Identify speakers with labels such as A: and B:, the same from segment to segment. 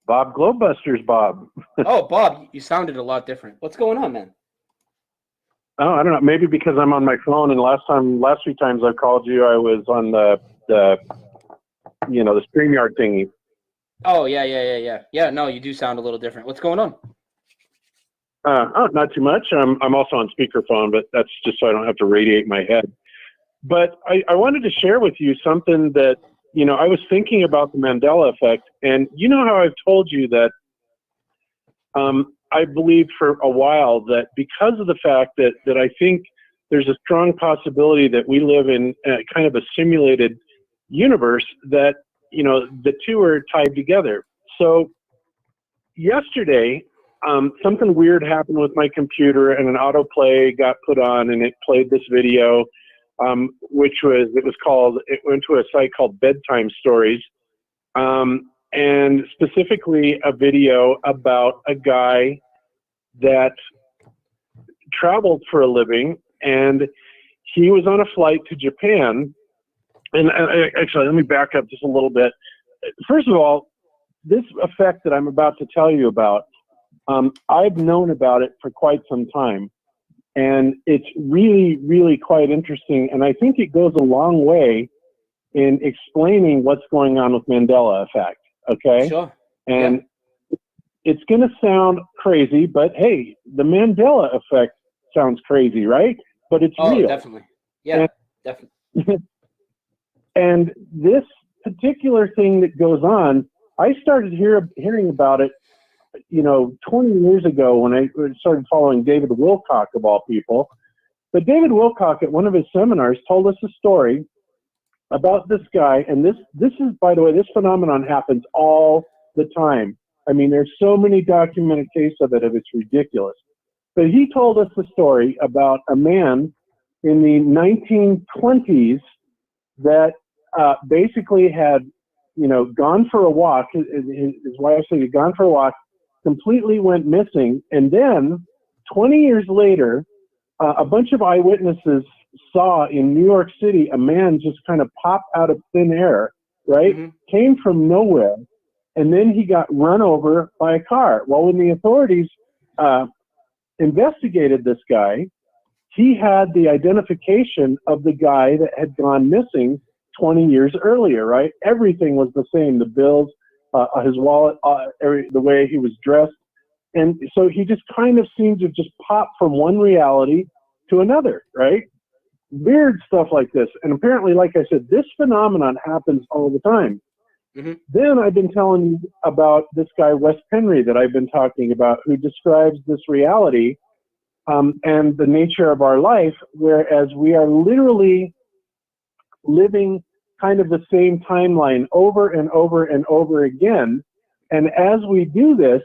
A: Bob Globebusters, Bob.
B: Oh, Bob, you sounded a lot different. What's going on, man?
A: Oh, I don't know. Maybe because I'm on my phone, and last few times I've called you, I was on the the StreamYard thingy.
B: Oh, yeah. Yeah, no, you do sound a little different. What's going on?
A: Not too much. I'm also on speakerphone, but that's just so I don't have to radiate my head. But I wanted to share with you something that, I was thinking about the Mandela effect, and you know how I've told you that I believed for a while that because of the fact that I think there's a strong possibility that we live in kind of a simulated universe, that, the two are tied together. So yesterday, something weird happened with my computer, and an autoplay got put on, and it played this video, it went to a site called Bedtime Stories, and specifically a video about a guy that traveled for a living, and he was on a flight to Japan. And actually, let me back up just a little bit. First of all, this effect that I'm about to tell you about, I've known about it for quite some time, and it's really, really quite interesting. And I think it goes a long way in explaining what's going on with Mandela effect. Okay.
B: Sure.
A: And it's going to sound crazy, but hey, the Mandela effect sounds crazy, right? But it's real.
B: Definitely. Yeah, definitely.
A: And this particular thing that goes on, I started hearing about it, 20 years ago when I started following David Wilcock, of all people. But David Wilcock, at one of his seminars, told us a story about this guy. And this is, by the way, this phenomenon happens all the time. I mean, there's so many documented cases of it, it's ridiculous. But he told us the story about a man in the 1920s that basically had, gone for a walk. His wife said he'd gone for a walk, completely went missing. And then 20 years later, a bunch of eyewitnesses saw in New York City a man just kind of pop out of thin air, right? Mm-hmm. Came from nowhere. And then he got run over by a car. Well, when the authorities investigated this guy, he had the identification of the guy that had gone missing 20 years earlier, right? Everything was the same, the bills, his wallet, the way he was dressed. And so he just kind of seemed to just pop from one reality to another, right? Weird stuff like this. And apparently, like I said, this phenomenon happens all the time. Mm-hmm. Then I've been telling you about this guy, Wes Penry, that I've been talking about, who describes this reality and the nature of our life, whereas we are literally living kind of the same timeline over and over and over again. And as we do this,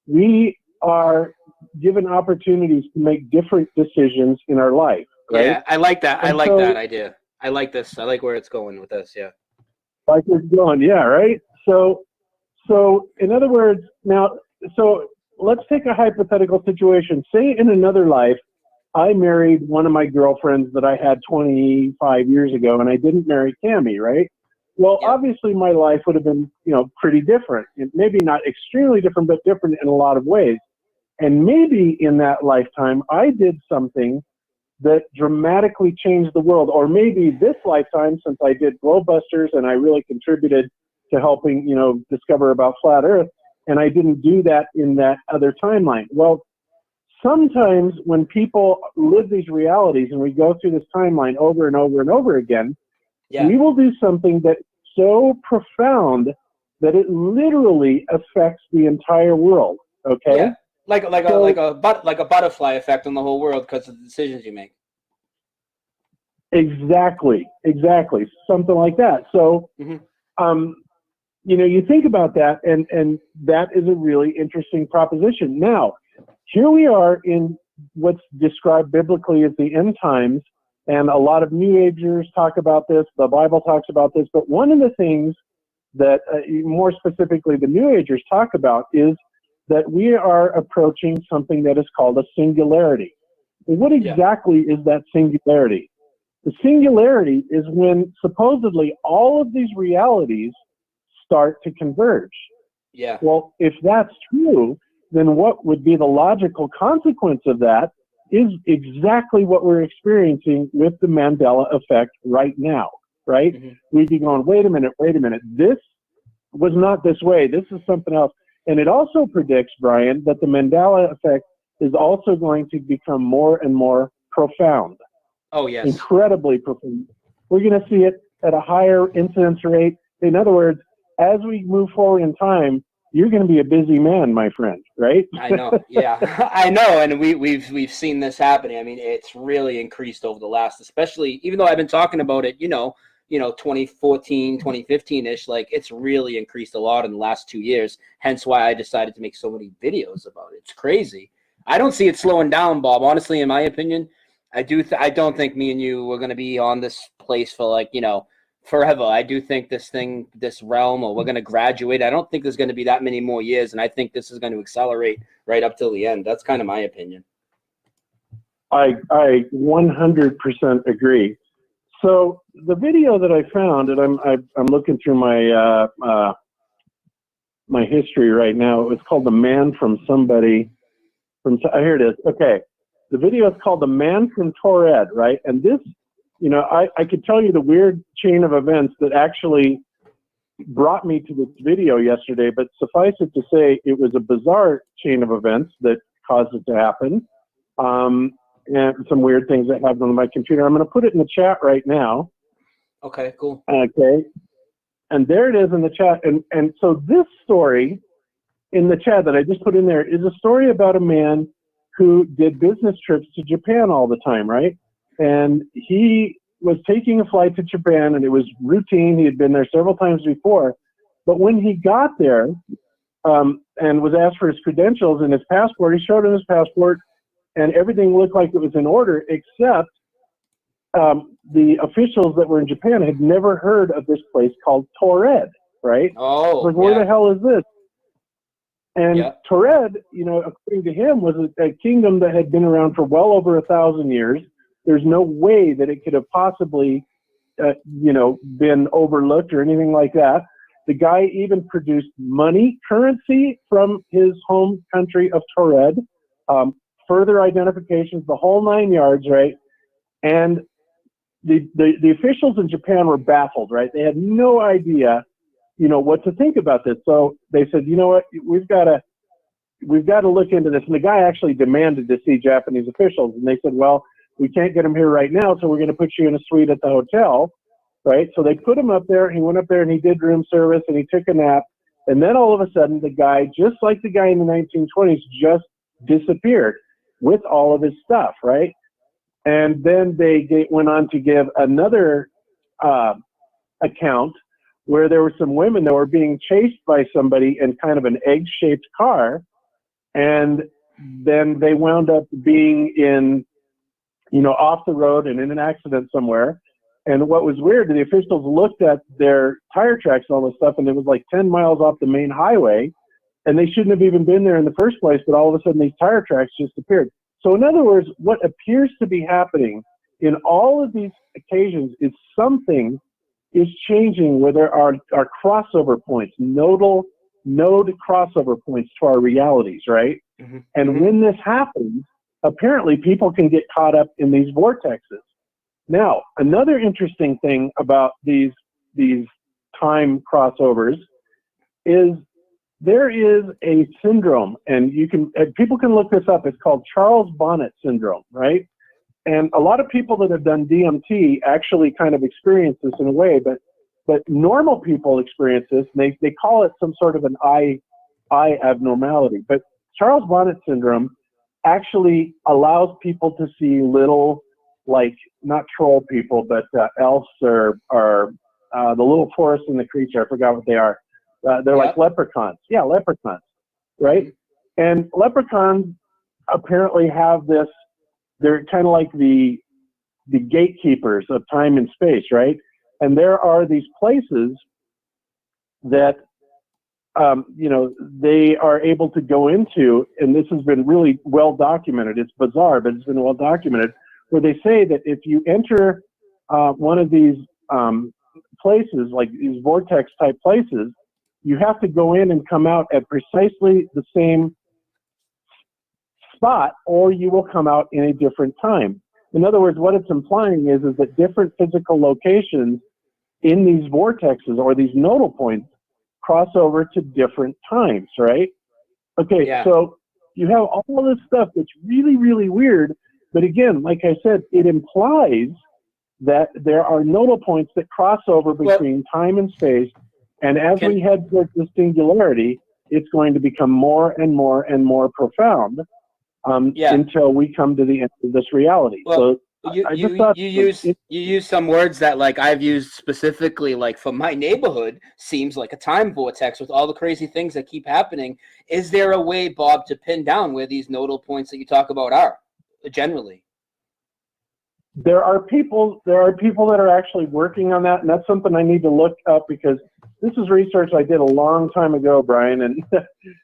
A: we are given opportunities to make different decisions in our life. Right?
B: Yeah, I like that. I like that idea. I like this. I like where it's going with this. Yeah.
A: Like it's going. Yeah. Right. So in other words, so let's take a hypothetical situation. Say in another life, I married one of my girlfriends that I had 25 years ago, and I didn't marry Cammie, right? Well, obviously my life would have been, pretty different. Maybe not extremely different, but different in a lot of ways. And maybe in that lifetime, I did something that dramatically changed the world. Or maybe this lifetime, since I did Globebusters and I really contributed to helping, discover about flat Earth, and I didn't do that in that other timeline. Well, sometimes when people live these realities and we go through this timeline over and over and over again, we will do something that's so profound that it literally affects the entire world. Okay?
B: Yeah. Like a butterfly effect on the whole world because of the decisions you make.
A: Exactly. Something like that. So, you think about that, and that is a really interesting proposition. Now, here we are in what's described biblically as the end times, and a lot of New Agers talk about this. The Bible talks about this. But one of the things that, more specifically, the New Agers talk about is that we are approaching something that is called a singularity. What exactly is that singularity? The singularity is when supposedly all of these realities start to converge.
B: Yeah.
A: Well, if that's true, then what would be the logical consequence of that is exactly what we're experiencing with the Mandela effect right now, right?
B: Hmm.
A: We'd be going, wait a minute, this was not this way. This is something else. And it also predicts, Brian, that the Mandela effect is also going to become more and more profound,
B: Oh, yes.
A: incredibly profound. We're going to see it at a higher incidence rate. In other words, as we move forward in time, you're going to be a busy man, my friend, right?
B: I know. Yeah, I know. And we've seen this happening. I mean, it's really increased over the last, especially even though I've been talking about it, 2014, 2015-ish, like it's really increased a lot in the last 2 years. Hence why I decided to make so many videos about it. It's crazy. I don't see it slowing down, Bob. Honestly, in my opinion, I don't think me and you are going to be on this place for like, forever. I do think this realm, or we're going to graduate. I don't think there's going to be that many more years. And I think this is going to accelerate right up till the end. That's kind of my opinion.
A: I 100% agree. So the video that I found, and I'm looking through my my history right now. It was called "The Man from Somebody." Here it is. Okay, the video is called "The Man from Torred," right? And this, I could tell you the weird chain of events that actually brought me to this video yesterday. But suffice it to say, it was a bizarre chain of events that caused it to happen. And some weird things that happened on my computer. I'm going to put it in the chat right now.
B: Okay, cool.
A: Okay. And there it is in the chat. And so this story in the chat that I just put in there is a story about a man who did business trips to Japan all the time, right? And he was taking a flight to Japan, and it was routine. He had been there several times before. But when he got there and was asked for his credentials and his passport, he showed him his passport, and everything looked like it was in order, except the officials that were in Japan had never heard of this place called Torred, right?
B: Oh,
A: like, where the hell is this? And Torred, according to him, was a kingdom that had been around for well over 1,000 years. There's no way that it could have possibly, been overlooked or anything like that. The guy even produced money, currency from his home country of Torred, further identifications, the whole 9 yards, right? And the officials in Japan were baffled, right? They had no idea, what to think about this. So they said, you know what, we've got to look into this. And the guy actually demanded to see Japanese officials, and they said, well, we can't get him here right now, so we're going to put you in a suite at the hotel, right? So they put him up there. He went up there and he did room service and he took a nap. And then all of a sudden, the guy, just like the guy in the 1920s, just disappeared with all of his stuff, right? And then they went on to give another account where there were some women that were being chased by somebody in kind of an egg-shaped car, and then they wound up being in, off the road and in an accident somewhere. And what was weird, the officials looked at their tire tracks and all this stuff, and it was like 10 miles off the main highway, and they shouldn't have even been there in the first place, but all of a sudden these tire tracks just appeared. So in other words, what appears to be happening in all of these occasions is something is changing where there are crossover points, node crossover points to our realities, right?
B: Mm-hmm.
A: And when this happens, apparently people can get caught up in these vortexes. Now, another interesting thing about these time crossovers is there is a syndrome, and people can look this up. It's called Charles Bonnet syndrome, right? And a lot of people that have done DMT actually kind of experience this in a way, but normal people experience this, and they call it some sort of an eye abnormality. But Charles Bonnet syndrome actually allows people to see little, like, not troll people, but elves or the little forest and the creature. I forgot what they are. They're like leprechauns. Yeah, leprechauns, right? And leprechauns apparently have this. They're kind of like the gatekeepers of time and space, right? And there are these places that they are able to go into, and this has been really well documented. It's bizarre, but it's been well documented, where they say that if you enter one of these places, like these vortex type places, you have to go in and come out at precisely the same spot, or you will come out in a different time. In other words, what it's implying is that different physical locations in these vortexes or these nodal points cross over to different times, right? Okay,
B: Yeah.
A: so you have all this stuff that's really, really weird. But again, like I said, it implies that there are nodal points that cross over between time and space. And as we head towards the singularity, it's going to become more and more and more profound until we come to the end of this reality.
B: Well,
A: so
B: you use some words that like I've used specifically, like for my neighborhood seems like a time vortex with all the crazy things that keep happening. Is there a way, Bob, to pin down where these nodal points that you talk about are generally?
A: There are people that are actually working on that, and that's something I need to look up, because this is research I did a long time ago, Brian, and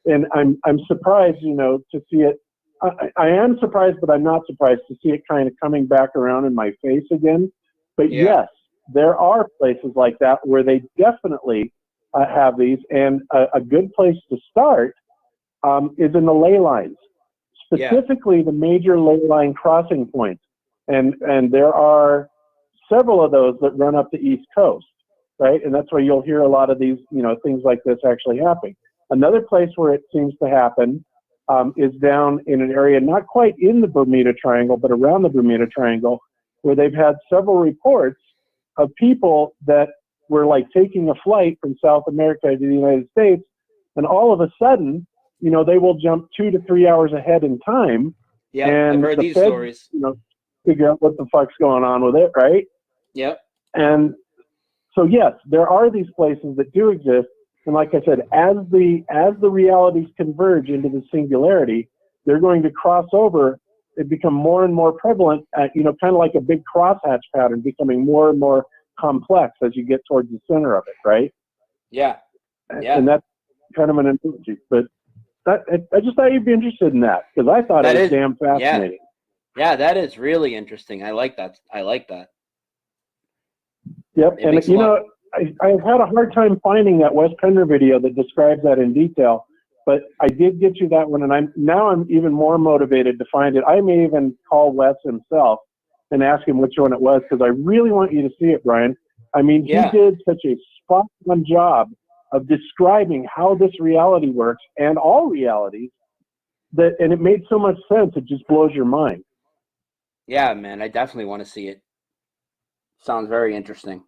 A: and I'm surprised, to see it. I am surprised, but I'm not surprised to see it kind of coming back around in my face again. But yes, there are places like that where they definitely have these, and a good place to start is in the ley lines, specifically the major ley line crossing points. And there are several of those that run up the East Coast, right? And that's where you'll hear a lot of these, things like this actually happening. Another place where it seems to happen is down in an area not quite in the Bermuda Triangle, but around the Bermuda Triangle, where they've had several reports of people that were like taking a flight from South America to the United States, and all of a sudden, they will jump 2 to 3 hours ahead in time.
B: Yeah,
A: and
B: I've heard these
A: Fed,
B: stories.
A: Figure out what the fuck's going on with it, right?
B: Yep.
A: And so yes, there are these places that do exist, and like I said, as the realities converge into the singularity, they're going to cross over. They become more and more prevalent, kind of like a big crosshatch pattern, becoming more and more complex as you get towards the center of it, right?
B: Yeah.
A: And that's kind of an analogy, but I just thought you'd be interested in that, because I thought it was damn fascinating.
B: Yeah, that is really interesting. I like that.
A: Yep, and I've had a hard time finding that Wes Pender video that describes that in detail, but I did get you that one, and I'm even more motivated to find it. I may even call Wes himself and ask him which one it was, because I really want you to see it, Brian. I mean, he did such a spot-on job of describing how this reality works, and all realities, and it made so much sense, it just blows your mind.
B: Yeah, man, I definitely want to see it. Sounds very interesting.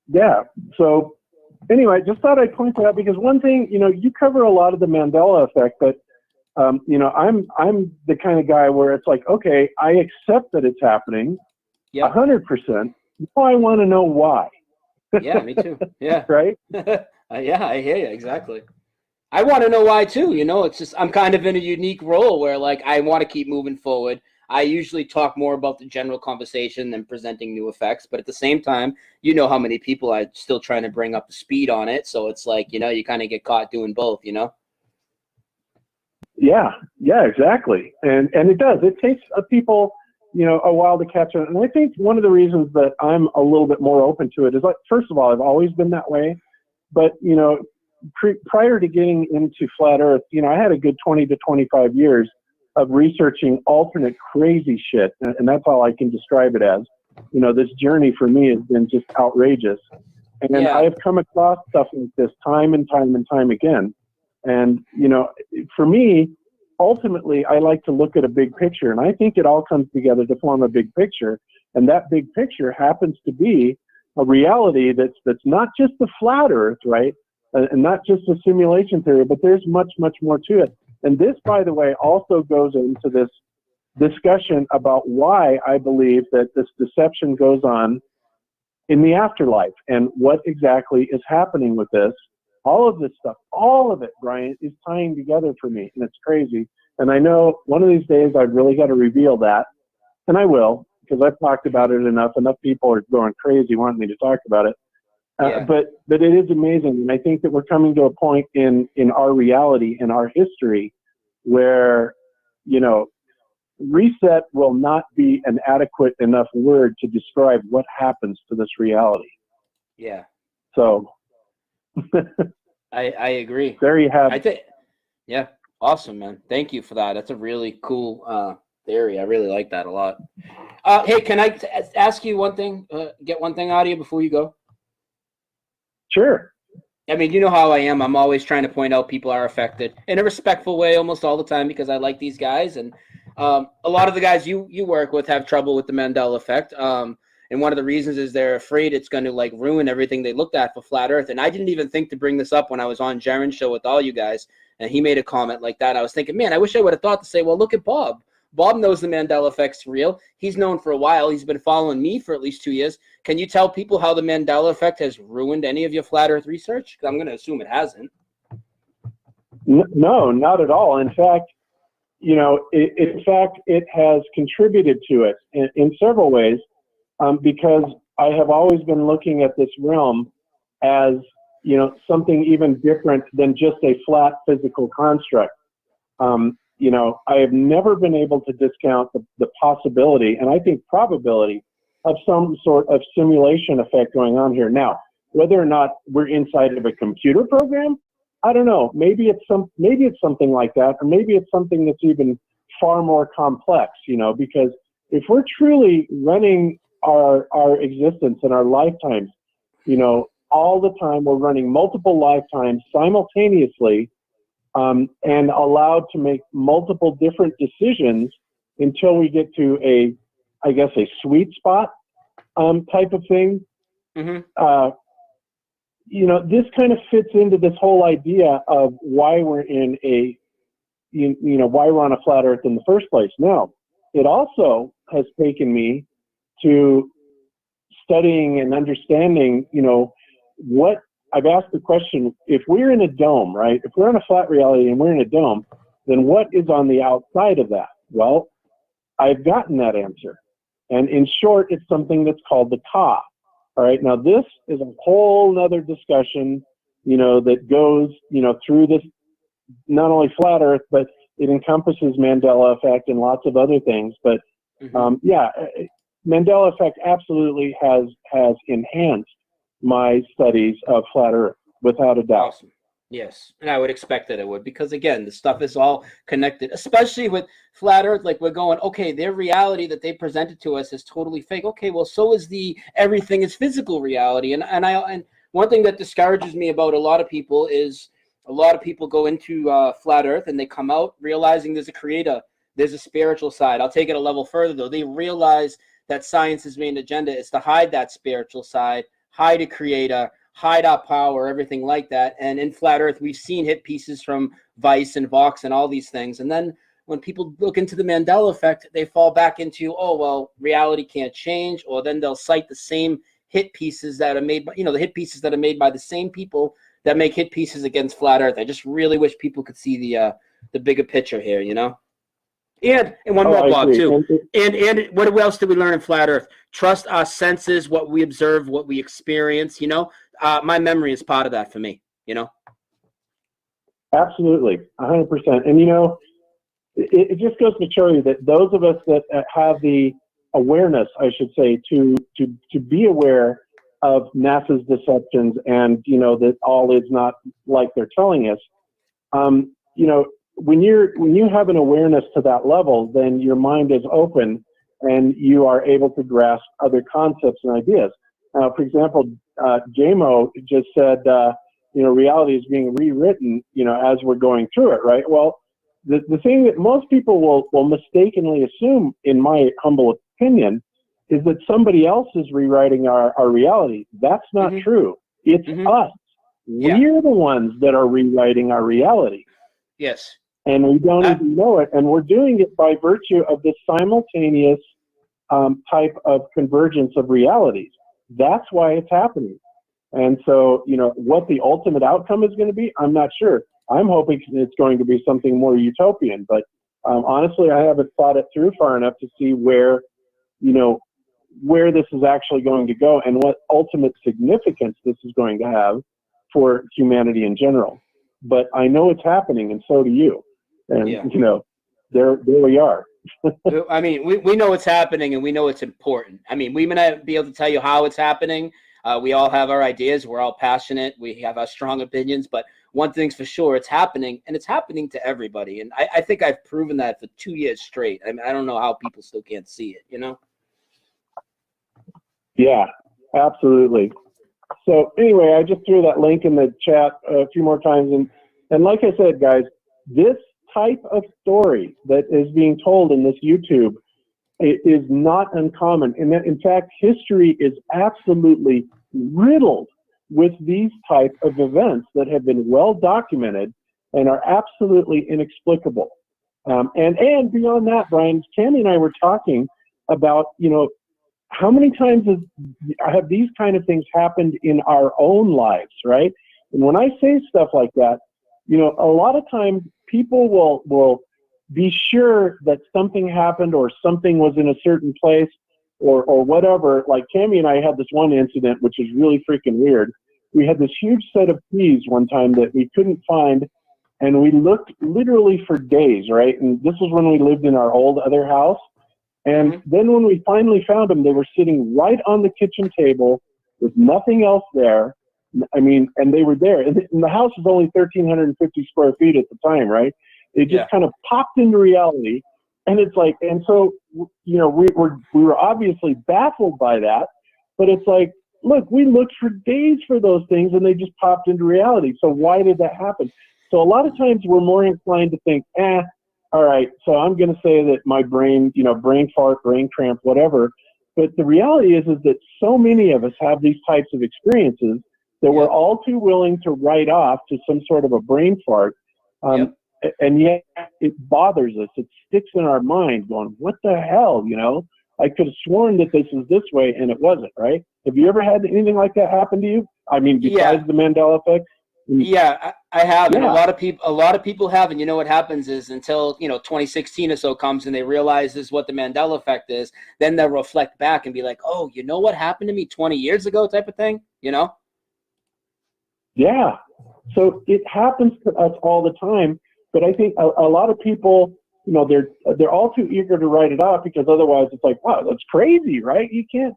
A: Yeah. So anyway, just thought I'd point that out, because one thing, you cover a lot of the Mandela effect, but I'm the kind of guy where it's like, okay, I accept that it's happening 100%. Now I want to know why.
B: Yeah, me too. Yeah.
A: Right?
B: Yeah, I hear you. Exactly. I want to know why too. It's just, I'm kind of in a unique role where like I want to keep moving forward. I usually talk more about the general conversation than presenting new effects, but at the same time, how many people are still trying to bring up the speed on it. So it's like, you kind of get caught doing both,
A: Yeah, exactly. And it does. It takes people, a while to catch on. And I think one of the reasons that I'm a little bit more open to it is, like, first of all, I've always been that way. But, prior to getting into flat Earth, I had a good 20 to 25 years of researching alternate crazy shit. And that's all I can describe it as. This journey for me has been just outrageous. And I've come across stuff like this time and time and time again. And, for me, ultimately, I like to look at a big picture, and I think it all comes together to form a big picture. And that big picture happens to be a reality that's not just the flat Earth, right? And not just a simulation theory, but there's much, much more to it. And this, by the way, also goes into this discussion about why I believe that this deception goes on in the afterlife and what exactly is happening with this. All of this stuff, all of it, Brian, is tying together for me, and it's crazy. And I know one of these days I've really got to reveal that, and I will, because I've talked about it enough. Enough people are going crazy wanting me to talk about it. But it is amazing, and I think that we're coming to a point in our reality, in our history, where, reset will not be an adequate enough word to describe what happens to this reality.
B: Yeah.
A: So
B: I agree.
A: There you have
B: I
A: it.
B: think, yeah, awesome, man. Thank you for that. That's a really cool theory. I really like that a lot. Hey, can I ask you one thing? Get one thing out of you before you go?
A: Sure.
B: I mean, you know how I am. I'm always trying to point out people are affected in a respectful way almost all the time because I like these guys. And a lot of the guys you work with have trouble with the Mandela effect. And one of the reasons is they're afraid it's going to like ruin everything they looked at for flat Earth. And I didn't even think to bring this up when I was on Jaren's show with all you guys. And he made a comment like that. I was thinking, man, I wish I would have thought to say, well, look at Bob. Bob knows the Mandela effect's real. He's known for a while. He's been following me for at least 2 years. Can you tell people how the Mandela effect has ruined any of your flat Earth research? Because I'm going to assume it hasn't.
A: No, not at all. In fact, it has contributed to it in several ways, because I have always been looking at this realm as, something even different than just a flat physical construct. I have never been able to discount the possibility, and I think probability, of some sort of simulation effect going on here. Now, whether or not we're inside of a computer program, I don't know. Maybe it's something like that, or maybe it's something that's even far more complex. Because if we're truly running our existence and our lifetimes, all the time, we're running multiple lifetimes simultaneously, and allowed to make multiple different decisions until we get to a sweet spot type of thing.
B: Mm-hmm.
A: This kind of fits into this whole idea of why we're in why we're on a flat Earth in the first place. Now, it also has taken me to studying and understanding, what I've asked the question, if we're in a dome, right? If we're in a flat reality and we're in a dome, then what is on the outside of that? Well, I've gotten that answer. And in short, it's something that's called the Ka. All right. Now, this is a whole nother discussion, that goes, through this, not only flat Earth, but it encompasses Mandela effect and lots of other things. But Mandela effect absolutely has enhanced my studies of flat Earth, without a doubt.
B: Awesome. Yes, and I would expect that it would, because again, the stuff is all connected, especially with flat Earth. Like, we're going, okay, their reality that they presented to us is totally fake. Okay, well, so is everything is physical reality. And one thing that discourages me about a lot of people is a lot of people go into flat Earth and they come out realizing there's a creator, there's a spiritual side. I'll take it a level further though. They realize that science's main agenda is to hide that spiritual side, hide a creator, hide our power, everything like that. And in flat Earth, we've seen hit pieces from Vice and Vox and all these things. And then when people look into the Mandela effect, they fall back into, oh, well, reality can't change. Or then they'll cite the same hit pieces that are made by, the hit pieces that are made by the same people that make hit pieces against flat Earth. I just really wish people could see the bigger picture here, And one more, Bob, too. And what else did we learn in flat Earth? Trust our senses, what we observe, what we experience, my memory is part of that for me,
A: Absolutely, 100%. And, it just goes to show you that those of us that have the awareness, I should say, to be aware of NASA's deceptions and, that all is not like they're telling us, when you have an awareness to that level, then your mind is open and you are able to grasp other concepts and ideas. For example, JMO just said, reality is being rewritten, as we're going through it, right? Well, the thing that most people will mistakenly assume, in my humble opinion, is that somebody else is rewriting our reality. That's not true. It's us. We're the ones that are rewriting our reality.
B: Yes.
A: And we don't even know it. And we're doing it by virtue of this simultaneous type of convergence of realities. That's why it's happening. And so, what the ultimate outcome is going to be, I'm not sure. I'm hoping it's going to be something more utopian. But honestly, I haven't thought it through far enough to see where this is actually going to go and what ultimate significance this is going to have for humanity in general. But I know it's happening, and so do you. And, there we are.
B: I mean, we know it's happening, and we know it's important. I mean, we may not be able to tell you how it's happening, We all have our ideas. We're all passionate. We have our strong opinions. But one thing's for sure, it's happening, and it's happening to everybody. And I think I've proven that for 2 years straight. I mean, I don't know how people still can't see it, you know?
A: Yeah, absolutely. So anyway, I just threw that link in the chat a few more times. And like I said, guys, this type of story that is being told in this YouTube is not uncommon. And that, in fact, history is absolutely riddled with these type of events that have been well documented and are absolutely inexplicable. And beyond that, Brian, Tammy and I were talking about, you know, how many times have these kind of things happened in our own lives, right? And when I say stuff like that, you know, a lot of times people will be sure that something happened or something was in a certain place or whatever. Like Tammy and I had this one incident, which is really freaking weird. We had this huge set of keys one time that we couldn't find, and we looked literally for days, right? And this was when we lived in our old other house. And then when we finally found them, they were sitting right on the kitchen table with nothing else there. I mean, and they were there. And the house was only 1,350 square feet at the time, right? It just kind of popped into reality. And it's like, and so, you know, we were obviously baffled by that. But it's like, look, we looked for days for those things and they just popped into reality. So why did that happen? So a lot of times we're more inclined to think, all right, so I'm going to say that my brain, you know, brain fart, brain cramp, whatever. But the reality is that so many of us have these types of experiences that we're all too willing to write off to some sort of a brain fart. And yet it bothers us. It sticks in our mind going, what the hell, you know? I could have sworn that this is this way and it wasn't, right? Have you ever had anything like that happen to you? I mean, besides the Mandela effect?
B: Yeah, I have, and a lot of people have, and you know what happens is until 2016 or so comes and they realize this is what the Mandela effect is, then they'll reflect back and be like, oh, you know what happened to me 20 years ago, type of thing, you know? Yeah.
A: So it happens to us all the time, but I think a lot of people, you know, they're all too eager to write it off because otherwise it's like, wow, that's crazy, right? You can't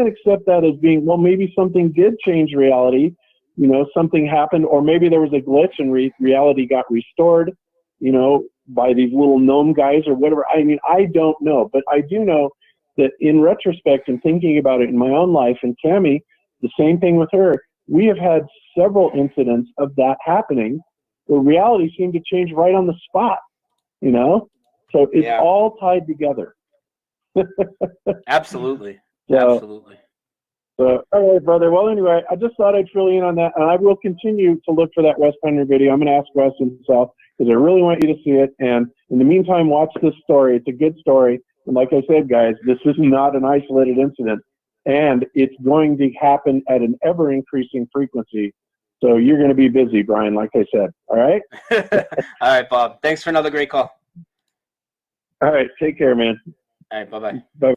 A: accept that as being, well, maybe something did change reality. You know, something happened, or maybe there was a glitch and reality got restored, you know, by these little gnome guys or whatever. I mean, I don't know, but I do know that in retrospect and thinking about it in my own life, and Tammy, the same thing with her, we have had several incidents of that happening where reality seemed to change right on the spot, you know? So it's all tied together.
B: Absolutely.
A: So,
B: absolutely.
A: So, all right, brother. Well, anyway, I just thought I'd fill you in on that, and I will continue to look for that Wes Pender video. I'm going to ask Wes himself because I really want you to see it. And in the meantime, watch this story. It's a good story. And like I said, guys, this is not an isolated incident, and it's going to happen at an ever-increasing frequency. So you're going to be busy, Brian, like I said. All right?
B: All right, Bob. Thanks for another great call.
A: All right. Take care, man.
B: All right. Bye-bye.
A: Bye.